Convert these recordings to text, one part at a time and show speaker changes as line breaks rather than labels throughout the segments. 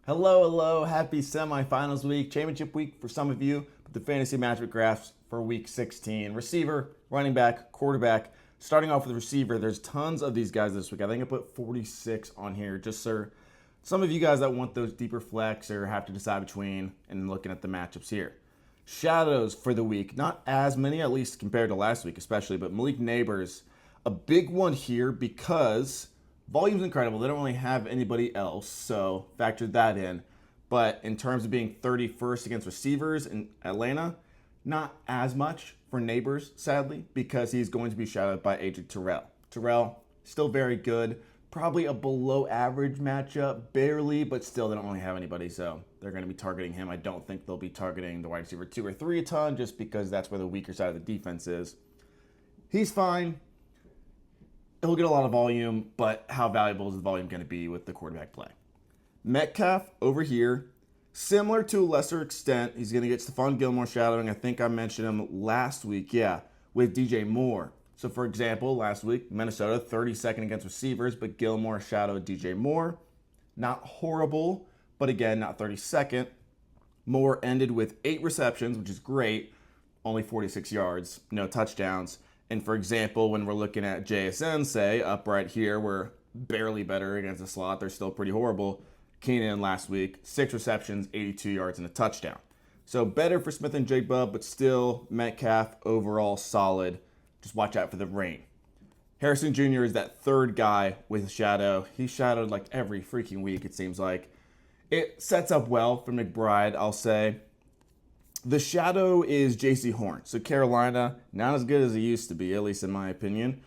Hello. Happy semifinals week, championship week for some of you, but the fantasy matchup graphs for week 16. Receiver, running back, quarterback. Starting off with receiver, there's tons of these guys this week. I think I put 46 on here just so some of you guys that want those deeper flex or have to decide between and looking at the matchups here. Shadows for the week, not as many, at least compared to last week especially, but Malik Nabers, a big one here because volume's incredible. They don't really have anybody else, so factored that in. But in terms of being 31st against receivers in Atlanta, not as much for Nabers, sadly, because he's going to be shadowed by AJ Terrell. Terrell, still very good. Probably a below average matchup, barely, but still they don't really have anybody, so they're going to be targeting him. I don't think they'll be targeting the wide receiver 2 or 3 a ton, just because that's where the weaker side of the defense is. He's fine. He'll get a lot of volume, but how valuable is the volume going to be with the quarterback play? Metcalf over here, similar to a lesser extent. He's going to get Stephon Gilmore shadowing. I think I mentioned him last week, with DJ Moore. So, for example, last week, Minnesota 32nd against receivers, but Gilmore shadowed DJ Moore. Not horrible, but again, not 32nd. Moore ended with 8 receptions, which is great, only 46 yards, no touchdowns. And for example, when we're looking at JSN, say, up right here, we're barely better against the slot. They're still pretty horrible. Keenan last week, 6 receptions, 82 yards, and a touchdown. So better for Smith and Jigba, but still Metcalf overall solid. Just watch out for the rain. Harrison Jr. is that third guy with shadow. He's shadowed like every freaking week, it seems like. It sets up well for McBride, I'll say. The shadow is J.C. Horn. So Carolina, not as good as it used to be, at least in my opinion.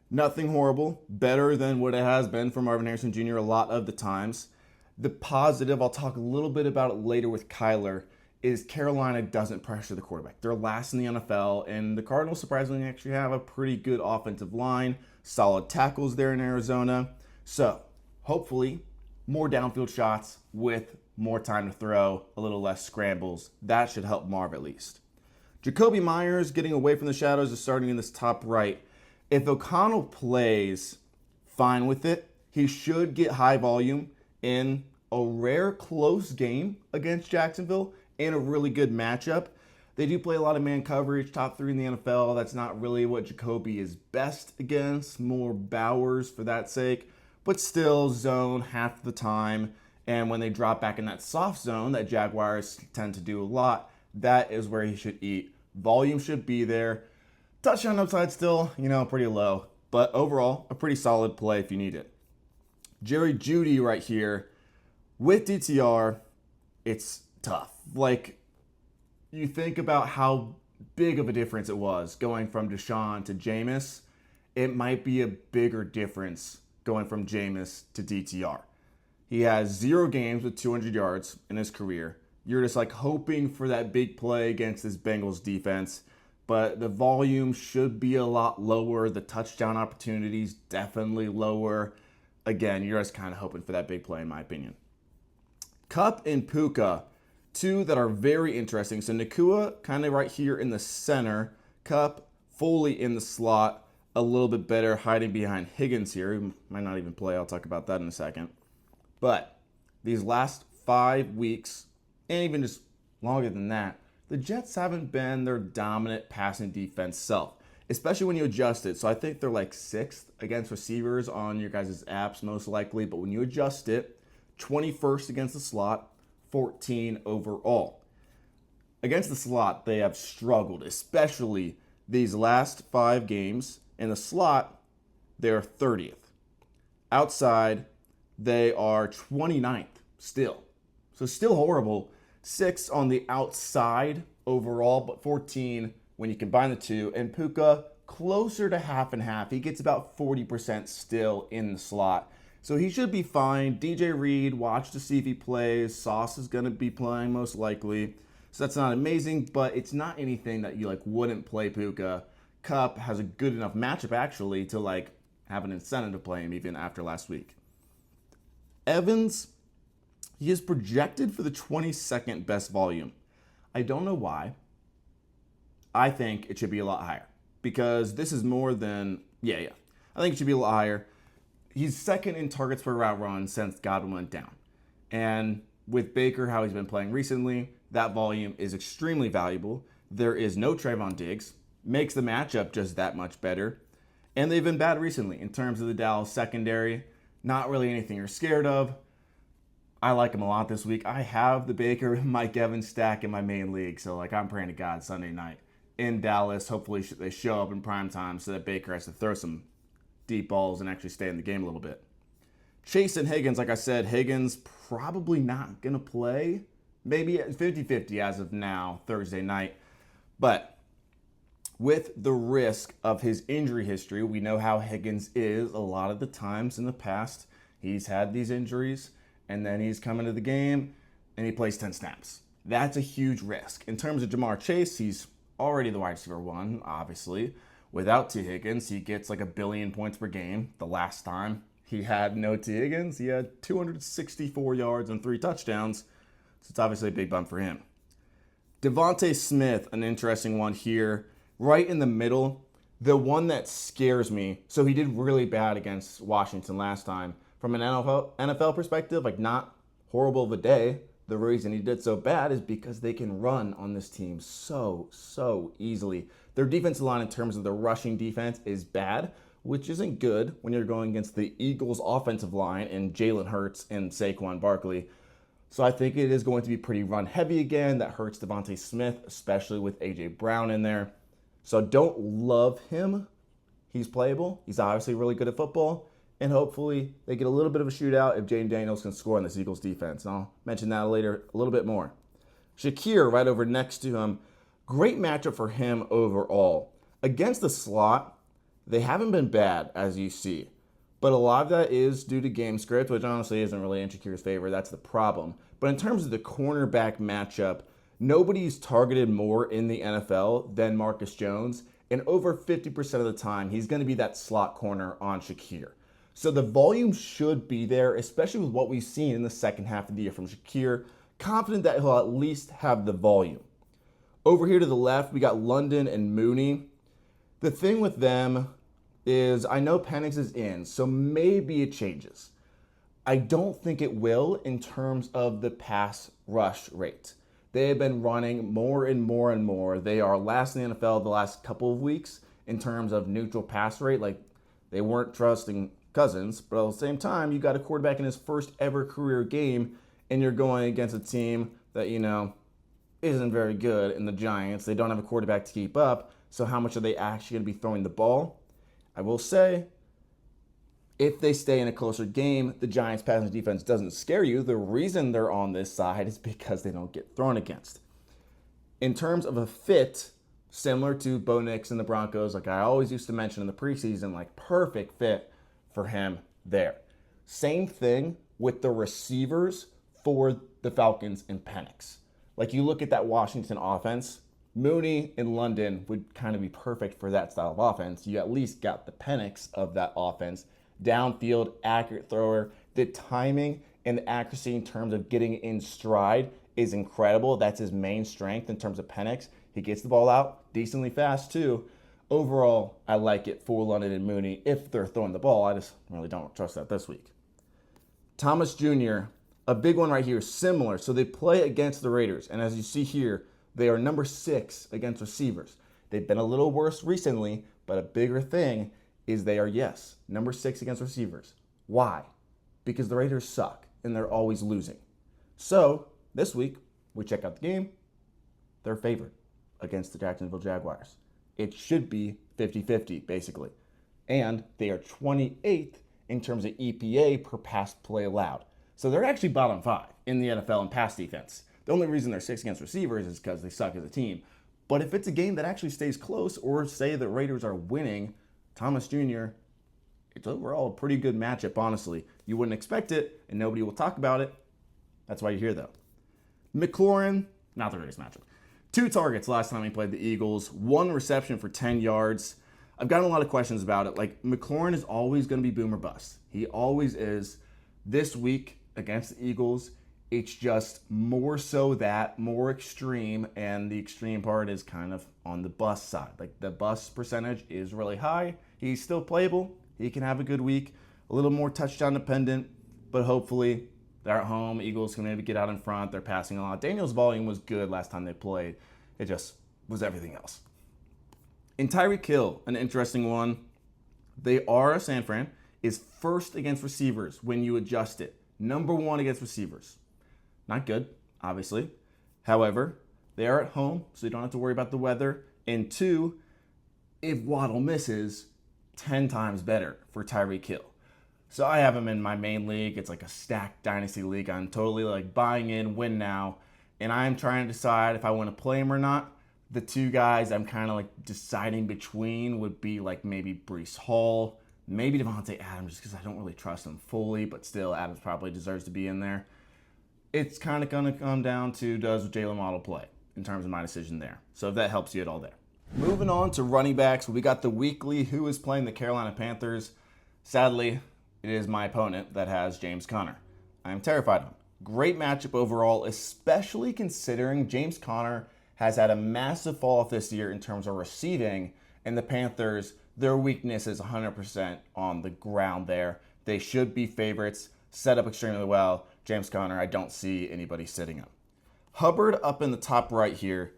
Nothing horrible. Better than what it has been for Marvin Harrison Jr. a lot of the times. The positive, I'll talk a little bit about it later with Kyler, is Carolina doesn't pressure the quarterback. They're last in the NFL, and the Cardinals surprisingly actually have a pretty good offensive line. Solid tackles there in Arizona. So, hopefully, more downfield shots with more time to throw, a little less scrambles. That should help Marv at least. Jakobi Meyers getting away from the shadows is starting in this top right. If O'Connell plays fine with it, he should get high volume in a rare close game against Jacksonville and a really good matchup. They do play a lot of man coverage, top 3 in the NFL. That's not really what Jakobi is best against, more Bowers for that sake, but still zone half the time. And when they drop back in that soft zone that Jaguars tend to do a lot, that is where he should eat. Volume should be there. Touchdown upside still, pretty low. But overall, a pretty solid play if you need it. Jeudy right here. With DTR, it's tough. Like, you think about how big of a difference it was going from Deshaun to Jameis. It might be a bigger difference going from Jameis to DTR. He has 0 games with 200 yards in his career. You're just like hoping for that big play against this Bengals defense, but the volume should be a lot lower. The touchdown opportunities definitely lower. Again, you're just kind of hoping for that big play in my opinion. Kupp and Puka, 2 that are very interesting. So Nakua kind of right here in the center. Kupp fully in the slot, a little bit better hiding behind Higgins here. He might not even play. I'll talk about that in a second. But these last 5 weeks, and even just longer than that, the Jets haven't been their dominant passing defense self, especially when you adjust it. So I think they're like 6th against receivers on your guys' apps most likely. But when you adjust it, 21st against the slot, 14 overall. Against the slot, they have struggled, especially these last 5 games. In the slot, they're 30th. Outside, they are 29th still. So still horrible. 6 on the outside overall, but 14 when you combine the 2. And Puka closer to half and half. He gets about 40% still in the slot. So he should be fine. DJ Reed, watch to see if he plays. Sauce is going to be playing most likely. So that's not amazing, but it's not anything that you wouldn't play Puka. Kupp has a good enough matchup actually to have an incentive to play him even after last week. Evans, he is projected for the 22nd best volume. I don't know why. I think it should be a lot higher because this is more than, I think it should be a lot higher. He's second in targets per route run since Godwin went down. And With Baker, how he's been playing recently, that volume is extremely valuable. There is no Trayvon Diggs, makes the matchup just that much better. And they've been bad recently in terms of the Dallas secondary. Not really anything you're scared of. I like him a lot this week. I have the Baker and Mike Evans stack in my main league, so I'm praying to God Sunday night in Dallas. Hopefully they show up in prime time so that Baker has to throw some deep balls and actually stay in the game a little bit. Chase and Higgins, like I said, Higgins probably not going to play. Maybe 50-50 as of now, Thursday night. But with the risk of his injury history, we know how Higgins is a lot of the times in the past. He's had these injuries, and then he's coming to the game, and he plays 10 snaps. That's a huge risk. In terms of Ja'Marr Chase, he's already the wide receiver one, obviously. Without T. Higgins, he gets like 1 billion points per game. The last time he had no T. Higgins, he had 264 yards and 3 touchdowns. So it's obviously a big bump for him. DeVonta Smith, an interesting one here. Right in the middle, the one that scares me. So he did really bad against Washington last time. From an NFL perspective, not horrible of a day. The reason he did so bad is because they can run on this team so easily. Their defensive line in terms of the rushing defense is bad, which isn't good when you're going against the Eagles' offensive line and Jalen Hurts and Saquon Barkley. So I think it is going to be pretty run heavy again. That hurts DeVonta Smith, especially with A.J. Brown in there. So I don't love him. He's playable. He's obviously really good at football. And hopefully they get a little bit of a shootout if Jayden Daniels can score on this Eagles defense. And I'll mention that later a little bit more. Shakir right over next to him. Great matchup for him overall. Against the slot, they haven't been bad, as you see. But a lot of that is due to game script, which honestly isn't really in Shakir's favor. That's the problem. But in terms of the cornerback matchup, nobody's targeted more in the NFL than Marcus Jones. And over 50% of the time, he's going to be that slot corner on Shakir. So the volume should be there, especially with what we've seen in the second half of the year from Shakir. Confident that he'll at least have the volume. Over here to the left, we got London and Mooney. The thing with them is I know Penix is in, so maybe it changes. I don't think it will in terms of the pass rush rate. They have been running more and more and more. They are last in the NFL the last couple of weeks in terms of neutral pass rate. They weren't trusting Cousins, but at the same time, you got a quarterback in his first ever career game, and you're going against a team that, isn't very good in the Giants. They don't have a quarterback to keep up, so how much are they actually going to be throwing the ball? I will say, if they stay in a closer game, the Giants' passing defense doesn't scare you. The reason they're on this side is because they don't get thrown against. In terms of a fit, similar to Bo Nix and the Broncos, like I always used to mention in the preseason, perfect fit for him there. Same thing with the receivers for the Falcons and Penix. You look at that Washington offense, Mooney in London would kind of be perfect for that style of offense. You at least got the Penix of that offense. Downfield, accurate thrower. The timing and the accuracy in terms of getting in stride is incredible. That's his main strength in terms of Penix. He gets the ball out decently fast too. Overall, I like it for London and Mooney if they're throwing the ball. I just really don't trust that this week. Thomas Jr., a big one right here, similar. So they play against the Raiders. And as you see here, they are number 6 against receivers. They've been a little worse recently, but a bigger thing is they are, number 6 against receivers. Why? Because the Raiders suck, and they're always losing. So this week, we check out the game. They're favored against the Jacksonville Jaguars. It should be 50-50, basically. And they are 28th in terms of EPA per pass play allowed. So they're actually bottom 5 in the NFL in pass defense. The only reason they're 6 against receivers is because they suck as a team. But if it's a game that actually stays close, or say the Raiders are winning, Thomas Jr., it's overall a pretty good matchup, honestly. You wouldn't expect it, and nobody will talk about it. That's why you're here, though. McLaurin, not the greatest matchup. 2 targets last time he played the Eagles. 1 reception for 10 yards. I've gotten a lot of questions about it. McLaurin is always going to be boom or bust. He always is. This week against the Eagles, it's just more so that, more extreme, and the extreme part is kind of on the bust side. The bust percentage is really high. He's still playable. He can have a good week, a little more touchdown dependent, but hopefully They're at home. Eagles can maybe get out in front. They're passing a lot. Daniels' volume was good last time they played. It just was everything else. In Tyreek Hill, an interesting one. San Fran is first against receivers when you adjust it. Number 1 against receivers. Not good, obviously. However, they are at home, so you don't have to worry about the weather. And 2, if Waddle misses, 10 times better for Tyreek Hill. So I have him in my main league. It's like a stacked dynasty league. I'm totally like buying in, win now. And I'm trying to decide if I want to play him or not. The 2 guys I'm kind of like deciding between would be like maybe Breece Hall, maybe DeVonta Adams, just because I don't really trust him fully, but still Adams probably deserves to be in there. It's kind of going to come down to, does Jalen Waddle play, in terms of my decision there. So if that helps you at all there. Moving on to running backs, we got the weekly who is playing the Carolina Panthers. Sadly, it is my opponent that has James Conner. I am terrified of him. Great matchup overall, especially considering James Conner has had a massive fall off this year in terms of receiving, and the Panthers, their weakness is 100% on the ground there. They should be favorites, set up extremely well. James Conner, I don't see anybody sitting him. Hubbard up in the top right here.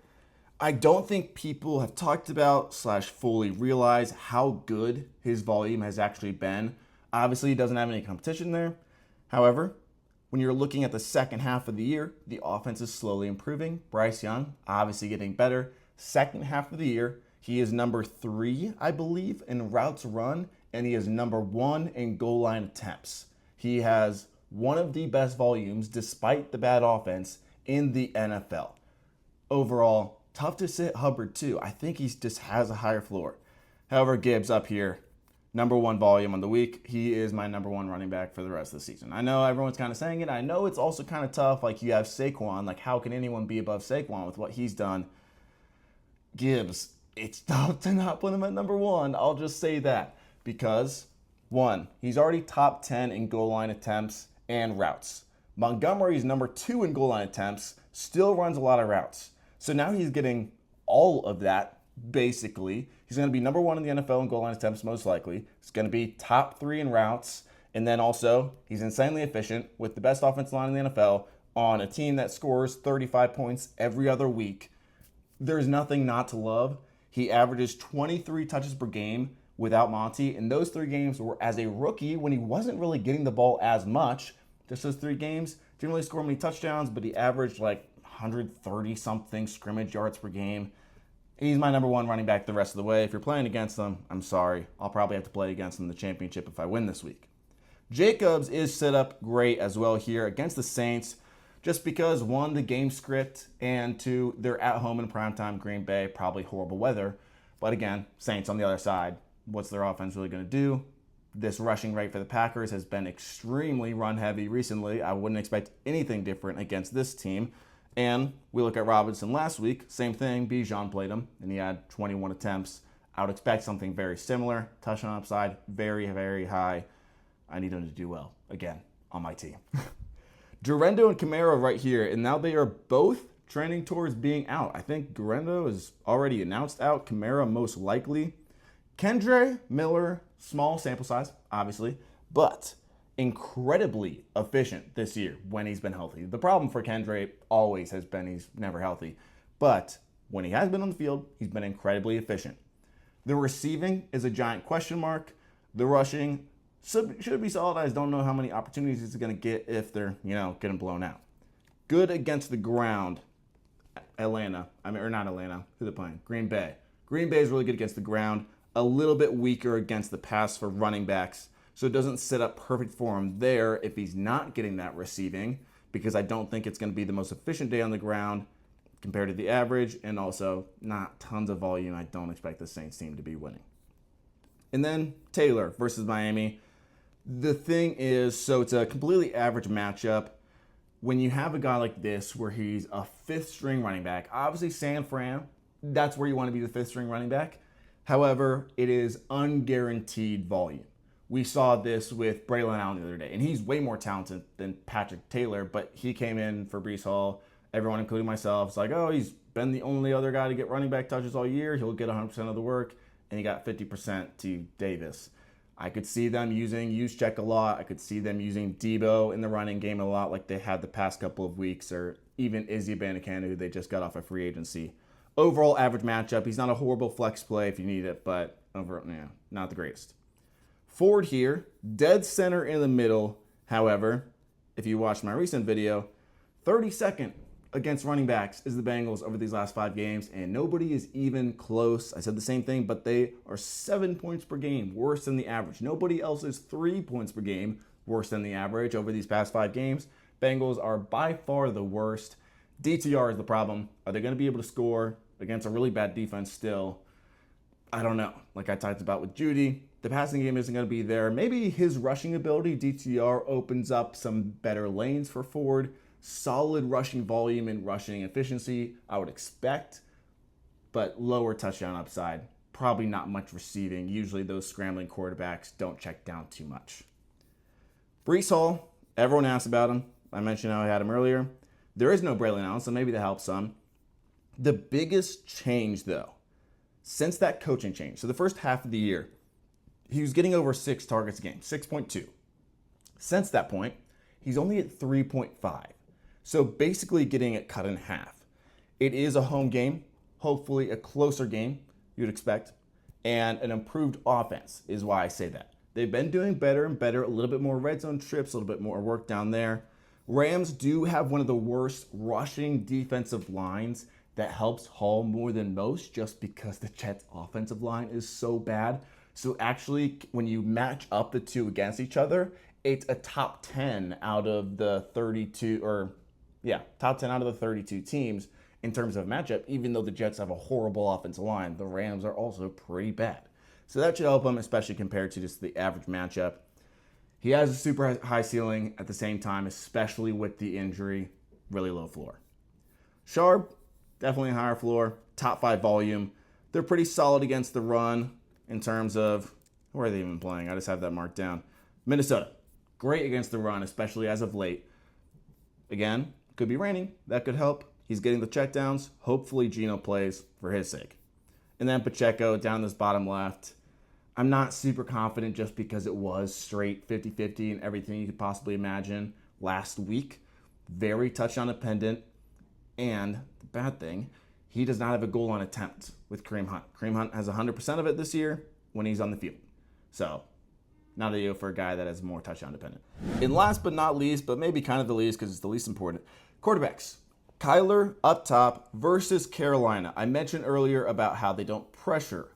I don't think people have talked about / fully realize how good his volume has actually been. Obviously, he doesn't have any competition there. However, when you're looking at the second half of the year, the offense is slowly improving. Bryce Young, obviously getting better. Second half of the year, he is number 3, I believe, in routes run, and he is number 1 in goal line attempts. He has one of the best volumes, despite the bad offense, in the NFL. Overall, tough to sit Hubbard too. I think he just has a higher floor. However, Gibbs up here, number 1 volume on the week. He is my number 1 running back for the rest of the season. I know everyone's kind of saying it. I know it's also kind of tough. Like, you have Saquon. Like, how can anyone be above Saquon with what he's done? Gibbs, it's tough to not put him at number 1. I'll just say that. Because, 1, he's already top 10 in goal line attempts and routes. Montgomery's number 2 in goal line attempts, still runs a lot of routes. So now he's getting all of that. Basically, he's going to be number 1 in the NFL in goal line attempts, most likely. He's going to be top 3 in routes. And then also, he's insanely efficient with the best offensive line in the NFL on a team that scores 35 points every other week. There's nothing not to love. He averages 23 touches per game without Monty. And those 3 games were as a rookie when he wasn't really getting the ball as much. Just those 3 games. Didn't really score many touchdowns, but he averaged like 130-something scrimmage yards per game. He's my number 1 running back the rest of the way. If you're playing against him, I'm sorry. I'll probably have to play against him in the championship if I win this week. Jacobs is set up great as well here against the Saints, just because 1, the game script, and 2, they're at home in primetime Green Bay, probably horrible weather. But again, Saints on the other side, what's their offense really going to do? This rushing rate for the Packers has been extremely run-heavy recently. I wouldn't expect anything different against this team. And we look at Robinson last week, same thing. Bijan played him, and he had 21 attempts. I would expect something very similar. Touchdown upside, very, very high. I need him to do well, again, on my team. Durendo and Kamara right here, and now they are both trending towards being out. I think Durendo is already announced out. Kamara most likely. Kendre Miller, small sample size, obviously, but incredibly efficient this year when he's been healthy. The problem for Kendre always has been he's never healthy. But when he has been on the field, he's been incredibly efficient. The receiving is a giant question mark. The rushing should be solid. I just don't know how many opportunities he's going to get if they're, getting blown out. Good against the ground. Not Atlanta. Who they're playing? Green Bay. Green Bay is really good against the ground. A little bit weaker against the pass for running backs. So it doesn't set up perfect for him there if he's not getting that receiving, because I don't think it's going to be the most efficient day on the ground compared to the average, and also not tons of volume. I don't expect the Saints team to be winning. And then Taylor versus Miami. The thing is, so it's a completely average matchup. When you have a guy like this where he's a 5th string running back, obviously San Fran, that's where you want to be the 5th string running back. However, it is unguaranteed volume. We saw this with Braylon Allen the other day, and he's way more talented than Patrick Taylor, but he came in for Breece Hall. Everyone, including myself, is like, oh, he's been the only other guy to get running back touches all year. He'll get 100% of the work, and he got 50% to Davis. I could see them using Juszczyk a lot. I could see them using Debo in the running game a lot like they had the past couple of weeks, or even Izzy Abanikanda, who they just got off of free agency. Overall average matchup. He's not a horrible flex play if you need it, but overall, not the greatest. Ford here, dead center in the middle. However, if you watched my recent video, 32nd against running backs is the Bengals over these last 5 games, and nobody is even close. I said the same thing, but they are 7 points per game, worse than the average. Nobody else is 3 points per game, worse than the average over these past 5 games. Bengals are by far the worst. DTR is the problem. Are they going to be able to score against a really bad defense still? I don't know. Like I talked about with Jeudy, the passing game isn't going to be there. Maybe his rushing ability, DTR, opens up some better lanes for Ford. Solid rushing volume and rushing efficiency, I would expect, but lower touchdown upside. Probably not much receiving. Usually those scrambling quarterbacks don't check down too much. Breece Hall, everyone asked about him. I mentioned how I had him earlier. There is no Braylon Allen, so maybe that helps some. The biggest change, though, since that coaching change, so the first half of the year, he was getting over 6 targets a game, 6.2. Since that point, he's only at 3.5. So basically getting it cut in half. It is a home game, hopefully a closer game, you'd expect, and an improved offense is why I say that. They've been doing better and better, a little bit more red zone trips, a little bit more work down there. Rams do have one of the worst rushing defensive lines that helps Hall more than most just because the Jets' offensive line is so bad. So actually, when you match up the two against each other, it's a top 10 out of the 32, top 10 out of the 32 teams in terms of matchup, even though the Jets have a horrible offensive line. The Rams are also pretty bad. So that should help him, especially compared to just the average matchup. He has a super high ceiling at the same time, especially with the injury, really low floor. Sharp, definitely a higher floor, top 5 volume. They're pretty solid against the run in terms of, where are they even playing? I just have that marked down. Minnesota, great against the run, especially as of late. Again, could be raining. That could help. He's getting the checkdowns. Hopefully Geno plays for his sake. And then Pacheco down this bottom left. I'm not super confident just because it was straight 50-50 and everything you could possibly imagine last week. Very touchdown dependent. And the bad thing, he does not have a goal line attempt with Kareem Hunt. Kareem Hunt has 100% of it this year when he's on the field. So, not ideal for a guy that is more touchdown dependent. And last but not least, but maybe kind of the least because it's the least important, quarterbacks. Kyler up top versus Carolina. I mentioned earlier about how they don't pressure.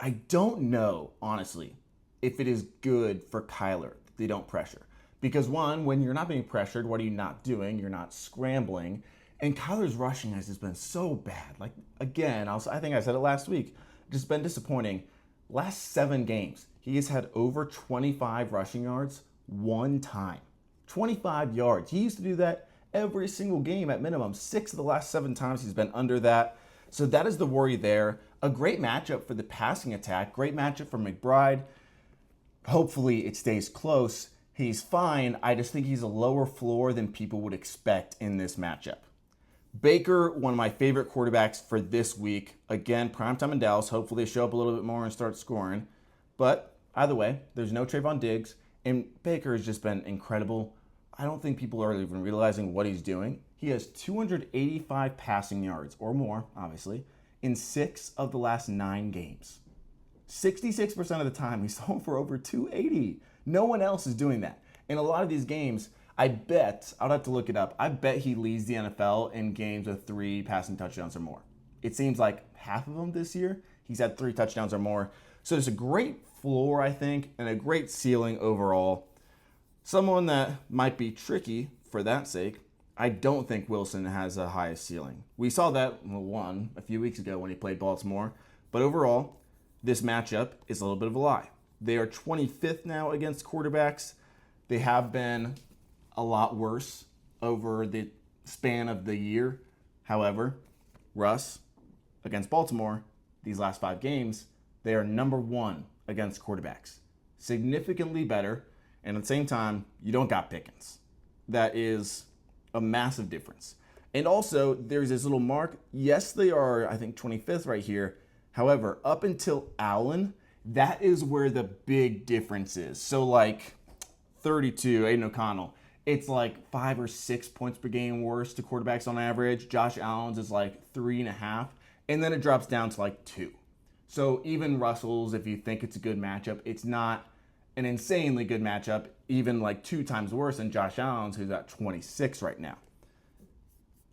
I don't know, honestly, if it is good for Kyler that they don't pressure. Because one, when you're not being pressured, what are you not doing? You're not scrambling. And Kyler's rushing has just been so bad. Like, again, I think I said it last week, just been disappointing. Last 7 games, he has had over 25 rushing yards one time. 25 yards. He used to do that every single game at minimum. 6 of the last 7 times he's been under that. So that is the worry there. A great matchup for the passing attack. Great matchup for McBride. Hopefully it stays close. He's fine. I just think he's a lower floor than people would expect in this matchup. Baker, one of my favorite quarterbacks for this week. Again, primetime in Dallas. Hopefully they show up a little bit more and start scoring. But either way, there's no Trayvon Diggs. And Baker has just been incredible. I don't think people are even realizing what he's doing. He has 285 passing yards or more, obviously, in 6 of the last 9 games. 66% of the time, he's thrown for over 280. No one else is doing that. In a lot of these games, I bet, I'll have to look it up, I bet he leads the NFL in games with 3 passing touchdowns or more. It seems like half of them this year, he's had 3 touchdowns or more. So there's a great floor, I think, and a great ceiling overall. Someone that might be tricky for that sake, I don't think Wilson has a highest ceiling. We saw that a few weeks ago when he played Baltimore. But overall, this matchup is a little bit of a lie. They are 25th now against quarterbacks. They have been a lot worse over the span of the year. However, Russ, against Baltimore, these last 5 games, they are number 1 against quarterbacks. Significantly better. And at the same time, you don't got Pickens. That is a massive difference. And also, there's this little mark. Yes, they are, I think, 25th right here. However, up until Allen, That is where the big difference is. So like 32, Aiden O'Connell, it's like 5 or 6 points per game worse to quarterbacks on average. Josh Allen's is like 3.5, and then it drops down to like 2. So even Russell's, if you think it's a good matchup, it's not an insanely good matchup, even like 2 times worse than Josh Allen's, who's at 26 right now.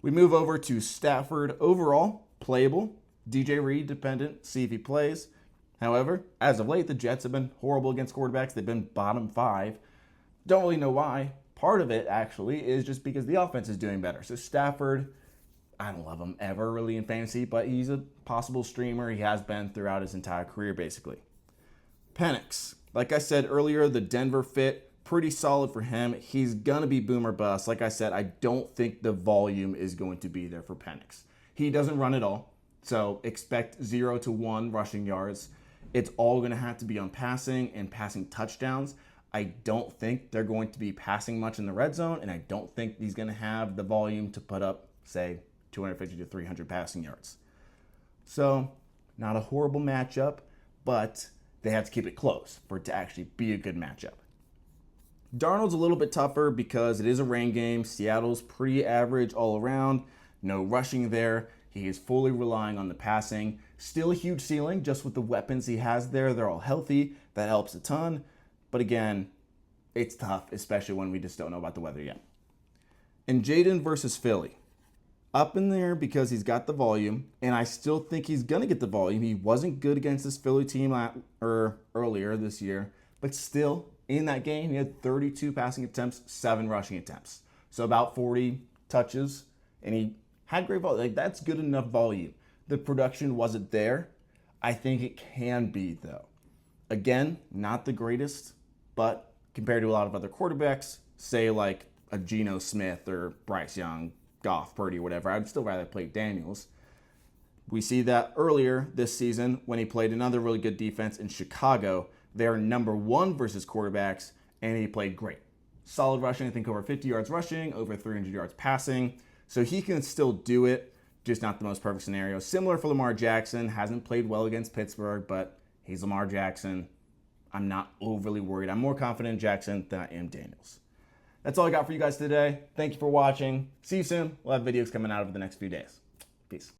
We move over to Stafford. Overall, playable. DJ Reed dependent, see if he plays. However, as of late, the Jets have been horrible against quarterbacks. They've been bottom 5. Don't really know why. Part of it, actually, is just because the offense is doing better. So Stafford, I don't love him ever really in fantasy, but he's a possible streamer. He has been throughout his entire career, basically. Penix. Like I said earlier, the Denver fit, pretty solid for him. He's going to be boom or bust. Like I said, I don't think the volume is going to be there for Penix. He doesn't run at all, so expect 0 to 1 rushing yards. It's all going to have to be on passing and passing touchdowns. I don't think they're going to be passing much in the red zone, and I don't think he's going to have the volume to put up, say, 250 to 300 passing yards. So, not a horrible matchup, but they have to keep it close for it to actually be a good matchup. Darnold's a little bit tougher because it is a rain game. Seattle's pretty average all around. No rushing there. He is fully relying on the passing. Still a huge ceiling just with the weapons he has there. They're all healthy. That helps a ton. But again, it's tough, especially when we just don't know about the weather yet. And Jayden versus Philly. Up in there because he's got the volume, and I still think he's going to get the volume. He wasn't good against this Philly team earlier this year, but still, in that game, he had 32 passing attempts, 7 rushing attempts. So about 40 touches, and he had great volume. Like, that's good enough volume. The production wasn't there. I think it can be, though. Again, not the greatest, but compared to a lot of other quarterbacks, say like a Geno Smith or Bryce Young, Goff, Purdy, whatever, I'd still rather play Daniels. We see that earlier this season when he played another really good defense in Chicago. They're number 1 versus quarterbacks, and he played great. Solid rushing, I think over 50 yards rushing, over 300 yards passing. So he can still do it, just not the most perfect scenario. Similar for Lamar Jackson, hasn't played well against Pittsburgh, but he's Lamar Jackson. I'm not overly worried. I'm more confident in Jackson than I am Daniels. That's all I got for you guys today. Thank you for watching. See you soon. We'll have videos coming out over the next few days. Peace.